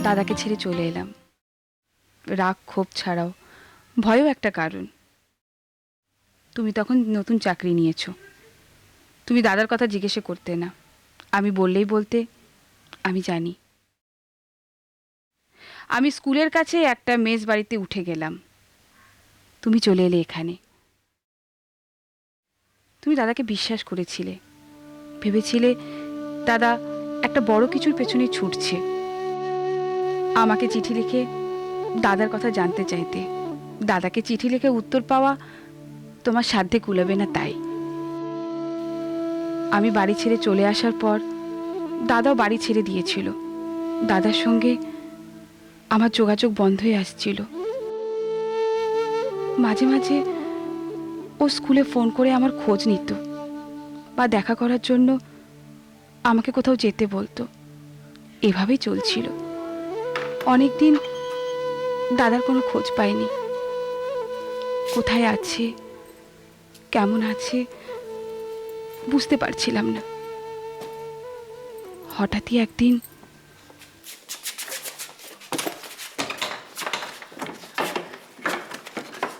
দাদাকে ছেড়ে চলে এলাম। রাগ ক্ষোভ ছাড়াও ভয়ও একটা কারণ। তুমি তখন নতুন চাকরি নিয়েছো। তুমি দাদার কথা জিজ্ঞেসে করতে না, আমি বললেই বলতে। আমি জানি। আমি স্কুলের কাছে একটা মেস বাড়িতে উঠে গেলাম, তুমি চলে এলে এখানে। তুমি দাদাকে বিশ্বাস করেছিলে, ভেবেছিলে দাদা একটা বড় কিছুর পেছনে ছুটছে। আমাকে চিঠি লিখে দাদার কথা জানতে চাইতে। দাদাকে চিঠি লিখে উত্তর পাওয়া তোমার সাধ্যে কুলাবে না, তাই। আমি বাড়ি ছেড়ে চলে আসার পর দাদাও বাড়ি ছেড়ে দিয়েছিল। দাদার সঙ্গে আমার যোগাযোগ বন্ধ হয়ে আসছিল। মাঝে মাঝে ও স্কুলে ফোন করে আমার খোঁজ নিত, বা দেখা করার জন্য আমাকে কোথাও যেতে বলতো। এভাবেই চলছিল অনেক দিন। দাদার কোনো খোঁজ পাইনি। কোথায় আছে, কেমন আছে বুঝতে পারছিলাম না। হঠাৎই একদিন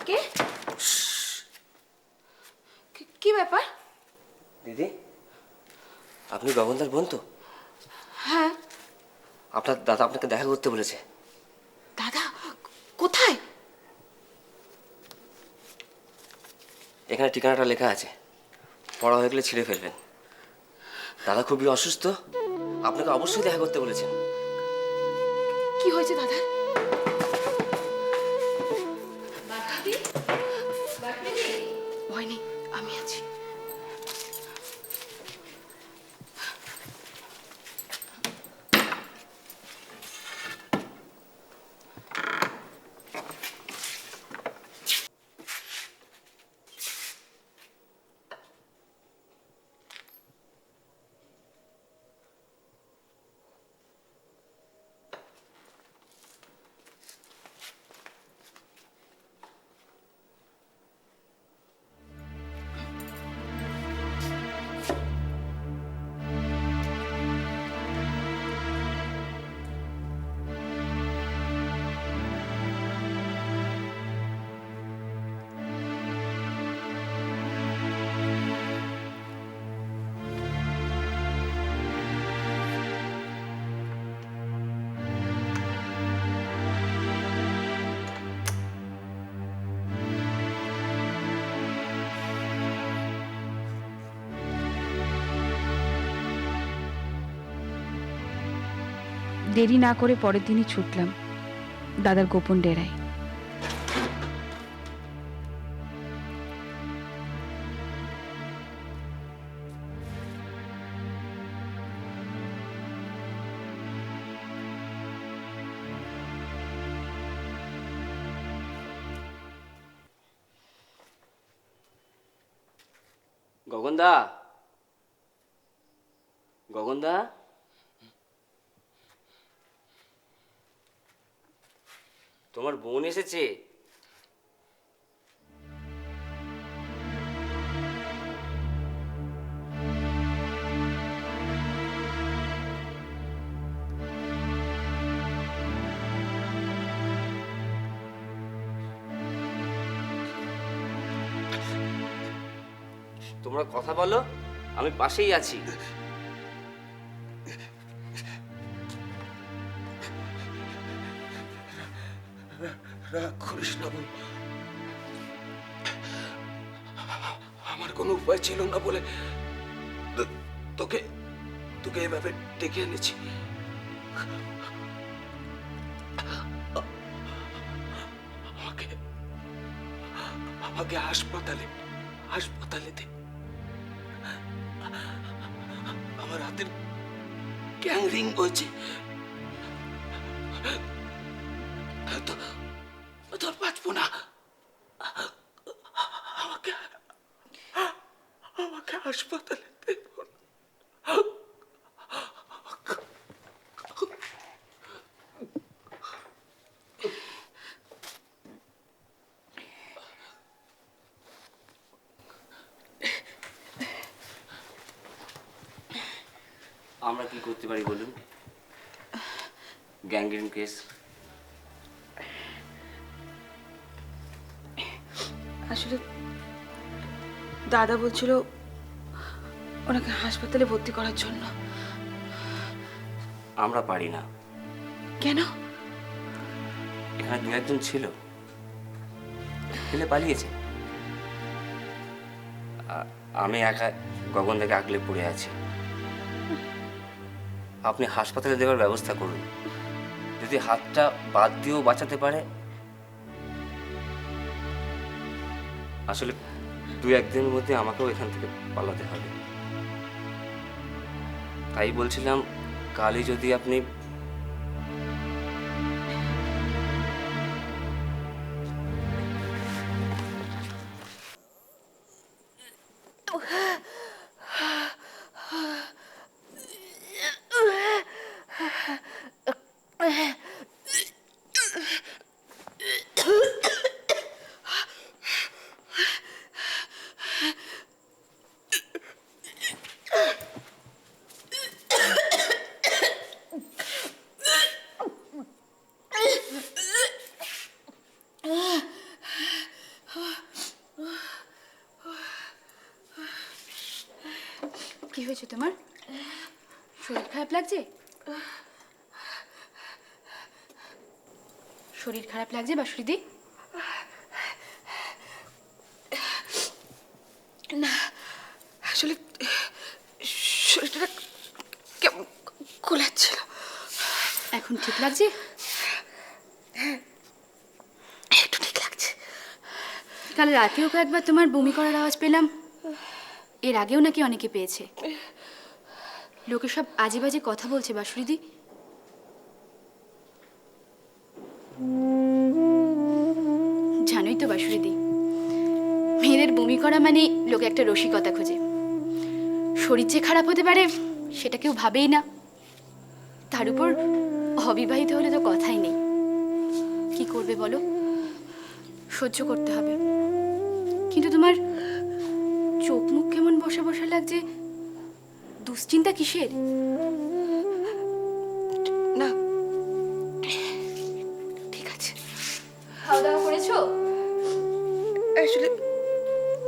কে? কি ব্যাপার? দিদি, আপনি গগনদার বোন তো? হ্যাঁ। আপনার দাদা আপনাকে দেখা করতে বলেছে। দাদা কোথায়? এখানে ঠিকানাটা লেখা আছে, পড়া হয়ে গেলে ছিঁড়ে ফেলবেন। দাদা খুবই অসুস্থ, আপনাকে অবশ্যই দেখা করতে বলেছেন। কি হয়েছে দাদার? ভয় নেই, আমি আছি। দেরি না করে পরের দিনই ছুটলাম দাদার গোপন ডেরায়। গগনদা, গগনদা, তোমার বোন এসেছে। তোমরা কথা বলো, আমি পাশেই আছি। রাগ করিস না বোন। আমার কোনো উপায় ছিল না বলে তোকে তোকে এভাবে ডেকে এনেছি। আমাকে আমাকে হাসপাতালে দে। আমার হাতের গ্যাংরিং হয়েছে। তোর বাঁচবো না। আমাকে আমাকে হাসপাতালে দে। আমরা কি করতে পারি বলুন? Gangrene case. আসলে দাদা বলছিল ওনাকে হাসপাতালে ভর্তি করার জন্য। আমরা পারি না। কেন? এখানে দু একজন ছিল, ফেলে পালিয়েছে। আমি একা গগন থেকে আগলে পড়ে আছি। আপনি হাসপাতালে দেওয়ার ব্যবস্থা করুন। যদি হাতটা বাদ দিয়েও বাঁচাতে পারে। আসলে দু একদিনের মধ্যে আমাকেও এখান থেকে পালাতে হবে। তাই বলছিলাম, কালই যদি আপনি কি হয়েছে তোমার? শরীর খারাপ লাগছে? শরীর খারাপ লাগছে বাসুরিদি? না, আসলে শরীরটা কেমন গোলাচ্ছিল। এখন ঠিক লাগছে? একটু ঠিক লাগছে। কাল রাতেও কয়েকবার তোমার বমি করার আওয়াজ পেলাম। এর আগেও নাকি অনেকে পেয়েছে। লোকে সব আজে বাজে কথা বলছে বাসুরিদি। জানোই তো বাসুরিদি, মেয়েদের বমি করা মানে লোকে একটা রসিকতা খোঁজে। শরীর যে খারাপ হতে পারে সেটা কেউ ভাবেই না। তার উপর অবিবাহিত হলে তো কথাই নেই। কি করবে বলো? সহ্য করতে হবে। কিন্তু তোমার চোখ মুখ কেমন বসা বসা লাগছে, দুশ্চিন্তা কিসের? না, ঠিক আছে। খাওয়া দাওয়া করেছো? আসলে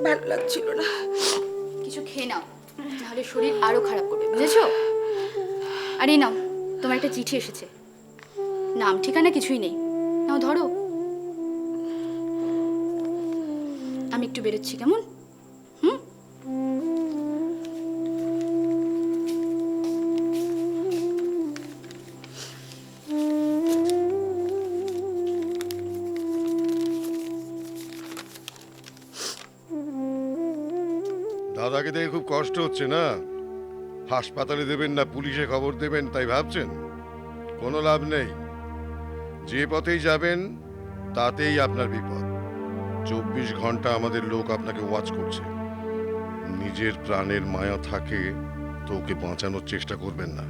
ভালো লাগছিল না। কিছু খেয়ে নাও, নাহলে শরীর আরো খারাপ করবে, বুঝেছো? আর এই নাও, তোমার একটা চিঠি এসেছে। নাম ঠিকানা কিছুই নেই। নাও ধরো। আমি একটু বেরোচ্ছি, কেমন? হুম? দাদাকে দেখে খুব কষ্ট হচ্ছে না? হাসপাতালে দেবেন না পুলিশে খবর দেবেন তাই ভাবছেন? কোনো লাভ নেই। যে পথেই যাবেন তাতেই আপনার বিপদ। 24 ঘন্টা আমাদের লোক আপনাকে ওয়াচ করছে। নিজের প্রাণের মায়া থাকে তো ওকে বাঁচানোর চেষ্টা করবেন না।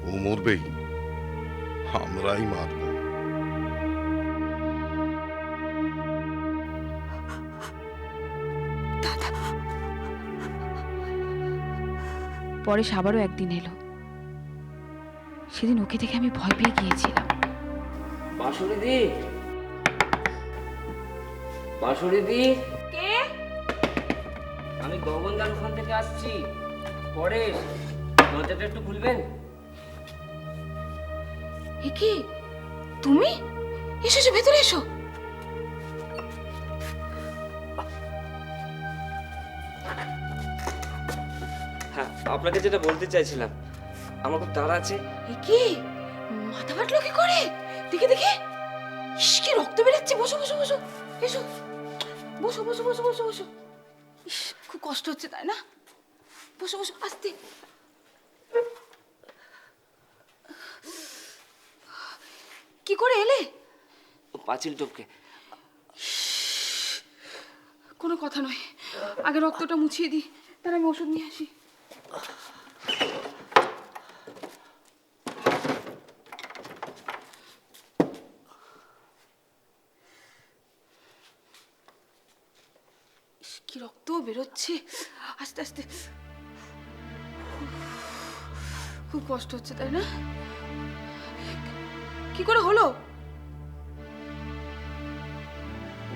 ও মরবেই, আমরাই মারব। পরে আবারও একদিন এলো। সেদিন ওকে দেখে আমি ভয় পেয়ে গিয়েছিলাম। বাঁশুরিদি, বাঁশুরিদি। কে? আমি গগনদার ওখান থেকে আসছি। পরে দরজাটা একটু খুলবেন? এ কি তুমি? এসো, ভেতরে এসো। হ্যাঁ, আপনাকে যেটা বলতে চাইছিলাম, আমার খুব তাড়া আছে। এ কি মাথা ফাটলো কি করে? দেখি দেখি। ইস, কি রক্ত বেরোচ্ছে। বসো বসো বসো, এসো। বসো বসো বসো বসো বসো। ইস, খুব কষ্ট হচ্ছে তাই না? বসো বসো, আস্তে। কি করে এলে? পাঁচিল টপকে। কোনো কথা নয়, আগে রক্তটা মুছিয়ে দিই, তার আমি ওষুধ নিয়ে আসি। ইস, কি রক্ত বেরোচ্ছে। আস্তে আস্তে। খুব কষ্ট হচ্ছে তাই না? কি করে হলো?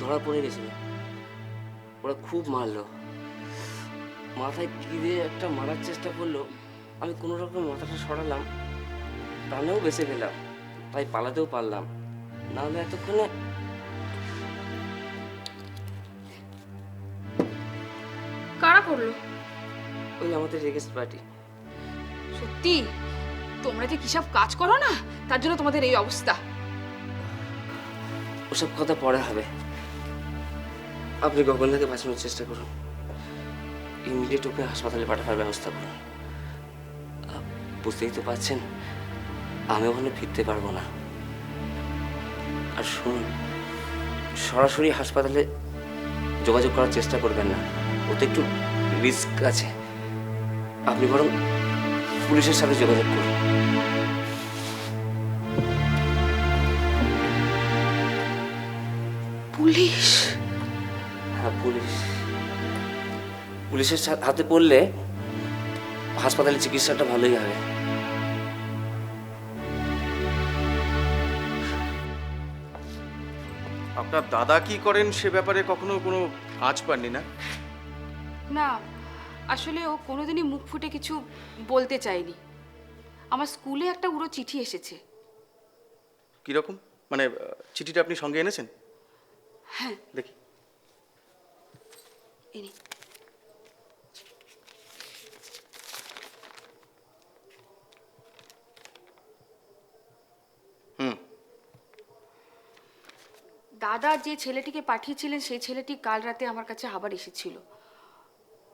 ধরা পড়ে গেছিল, ওরা খুব মারলো, মাথায় কি দিয়ে একটা মারার চেষ্টা করলো। আমি কোনো রকম মাথাটা সরালাম, প্রাণেও বেঁচে গেলাম, তাই পালাতেও পারলাম, নাহলে এতক্ষণে। কারা করলো? ওই আমাদের রেগেস্ট পার্টি। সত্যি তোমরা যে কিসব কাজ করো না, তার জন্য তোমাদের এই অবস্থা। ওসব কথা পরে হবে, আপনি গগনদাকে বাঁচানোর চেষ্টা করুন, ইমিডিয়েট ওকে হাসপাতালে পাঠানোর ব্যবস্থা করুন। বুঝতেই তো পারছেন আমি ওখানে ফিরতে পারবো না। আর শুনুন, সরাসরি হাসপাতালে যোগাযোগ করার চেষ্টা করবেন না, ওতে একটু রিস্ক আছে। আপনি বরং পুলিশের সাথে যোগাযোগ করুন। পুলিশ? হ্যাঁ, পুলিশের হাতে পড়লে হাসপাতালে চিকিৎসাটা ভালোই হবে। আপনার দাদা কি করেন সে ব্যাপারে কখনো কোনো আঁচ পাননি না? না, আসলে ও কোনোদিনই মুখ ফুটে কিছু বলতে চায়নি। আমার স্কুলে একটা উড়ো চিঠি এসেছে। কিরকম? মানে চিঠিটা আপনি সঙ্গে এনেছেন? হ্যাঁ, দেখি। এই নে। হুম। দাদা যে ছেলেটিকে পাঠিয়েছিলেন সেই ছেলেটি কাল রাতে আমার কাছে আবার এসেছিল।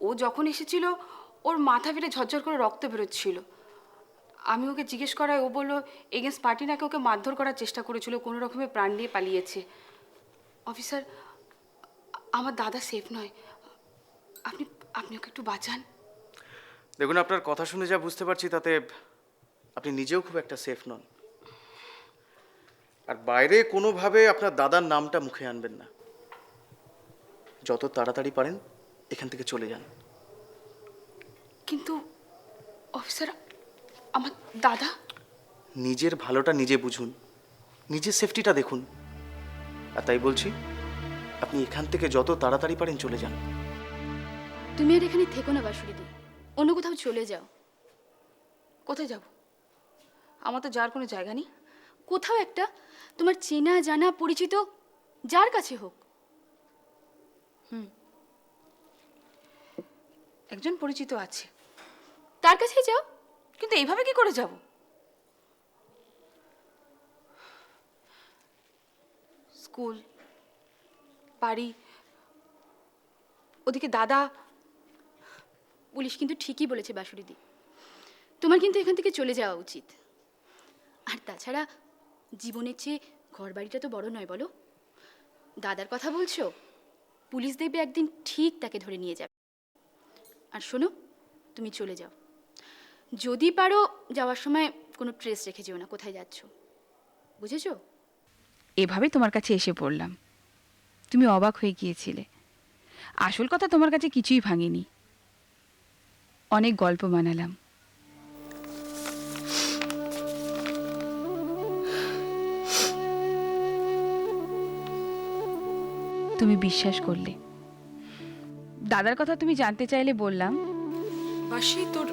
ও যখন এসেছিল ওর মাথা ফেটে ঝরঝর করে রক্ত বেরোচ্ছিল। আমি ওকে জিজ্ঞেস করায় ও বলল এগেন্স্ট পার্টি নাকি ওকে মারধর করার চেষ্টা করেছিল, কোনো রকমে প্রাণ নিয়ে পালিয়েছে। অফিসার, আমার দাদা সেফ নয়, আপনি আপনি ওকে একটু বাঁচান। দেখুন, আপনার কথা শুনে যা বুঝতে পারছি তাতে আপনি নিজেও খুব একটা সেফ নন। আর বাইরে কোনোভাবে আপনার দাদার নামটা মুখে আনবেন না। যত তাড়াতাড়ি পারেন এখান থেকে চলে যান। কিন্তু অফিসার, আমার দাদা। নিজের ভালোটা নিজে বুঝুন, নিজের সেফটিটা দেখুন। আর তাই বলছি, আপনি এখান থেকে যত তাড়াতাড়ি পারেন চলে যান। তুমি আর এখানে থেকো না বাসুরিদি, অন্য কোথাও চলে যাও। কোথায় যাব? আমার তো যাওয়ার কোনো জায়গা নেই। কোথাও একটা তোমার চেনা জানা পরিচিত যার কাছে হোক। একজন পরিচিত আছে, তার কাছেই যাও। কিন্তু এইভাবে কি করে যাব? স্কুল, বাড়ি, ওদিকে দাদা। পুলিশ কিন্তু ঠিকই বলেছে বাসুরিদি, তোমার কিন্তু এখান থেকে চলে যাওয়া উচিত। আর তাছাড়া জীবনের চেয়ে ঘর বাড়িটা তো বড় নয় বলো। দাদার কথা বলছো, পুলিশ দেখবে একদিন ঠিক তাকে ধরে নিয়ে যাবে। আর শোনো, তুমি চলে যাও, যদি পারো যাওয়ার সময় কোনো ট্রেস রেখে যেও না কোথায় যাচ্ছ, বুঝেছো? এভাবে তোমার কাছে এসে পড়লাম, তুমি অবাক হয়ে গিয়েছিলে। আসল কথা তোমার কাছে কিছুই ভাঙেনি, অনেক গল্প বানালাম। তুমি বিশ্বাস করলে। দাদার কথা তুমি জানতে চাইলে বললাম। বাসি, তোর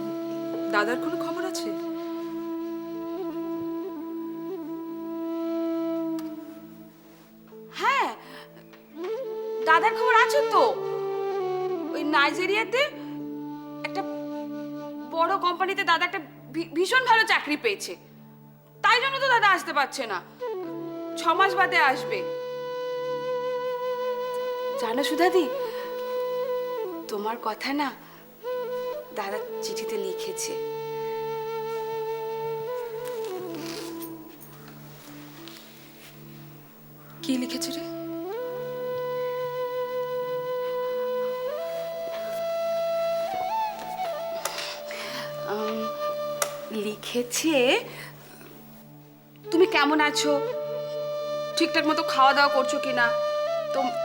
দাদার কোনো খবর আছে? হ্যাঁ, দাদার খবর আছে তো। ওই নাইজেরিয়াতে একটা বড় কোম্পানিতে দাদা একটা ভীষণ ভালো চাকরি পেয়েছে, তাই জন্য তো দাদা আসতে পারছে না, 6 মাস বাদে আসবে। জানো সুধাদি, তোমার কথা না দাদা চিঠিতে লিখেছে। কি লিখেছে রে? লিখেছে তুমি কেমন আছো, ঠিকঠাক মতো খাওয়া দাওয়া করছো কিনা,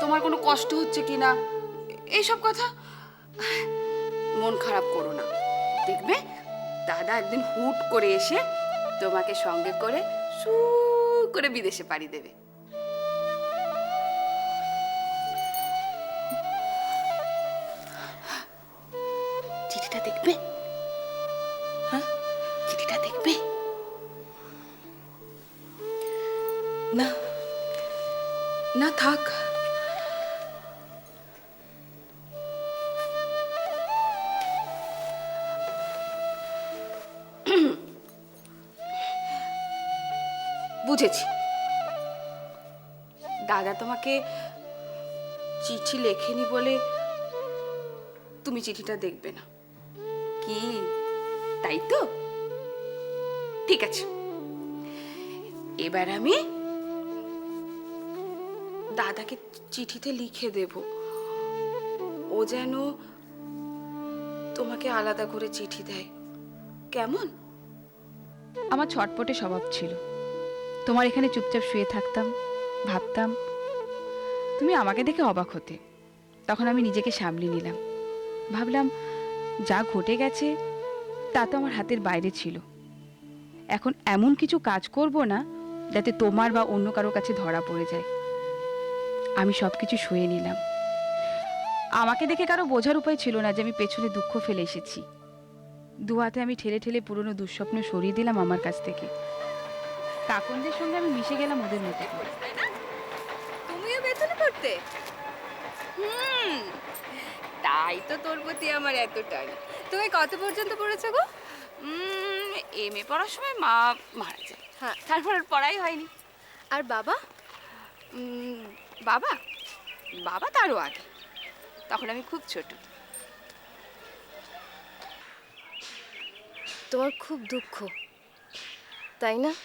তোমার কোনো কষ্ট হচ্ছে কিনা, এইসব কথা। মন খারাপ করো না, দেখবে দাদা একদিন হুট করে এসে তোমাকে সঙ্গে করে সুখ করে বিদেশে পাড়ি দেবে। চিঠিটা দেখবে? হ্যাঁ, চিঠিটা দেখবে? না না থাক, বুঝেছি, দাদা তোমাকে চিঠি লেখেনি বলে তুমি চিঠিটা দেখবে না, কি তাই তো? ঠিক আছে, এবার আমি দাদাকে চিঠিতে লিখে দেব, ও যেন তোমাকে আলাদা করে চিঠি দেয়, কেমন? আমার ছটপটে স্বভাব ছিল। তোমার এখানে চুপচাপ শুয়ে থাকতাম, ভাবতাম। তুমি আমাকে দেখে অবাক হতে, তখন আমি নিজেকে সামলে নিলাম। ভাবলাম যা ঘটে গেছে তা তো আমার হাতের বাইরে ছিল। এখন এমন কিছু কাজ করব না যাতে তোমার বা অন্য কারো কাছে ধরা পড়ে যায়। আমি সব কিছু সয়ে নিলাম। আমাকে দেখে কারো বোঝার উপায় ছিল না যে আমি পেছনে দুঃখ ফেলে এসেছি। দু হাতে আমি ঠেলে ঠেলে পুরনো দুঃস্বপ্ন সরিয়ে দিলাম আমার কাছ থেকে। কাকনদের সঙ্গে আমি মিশে গেলাম ওদের মতো করে। তুমিও বেতনে পড়তে? তাই তো তোর প্রতি আমার এত টান। তুমি কত পর্যন্ত পড়েছো গো? এমএ পড়ার সময় মা মারা যায়, হ্যাঁ, তারপর আর পড়াই হয়নি। আর বাবা? বাবা বাবা তারও আগে, তখন আমি খুব ছোট। তোমার খুব দুঃখ, তাই না?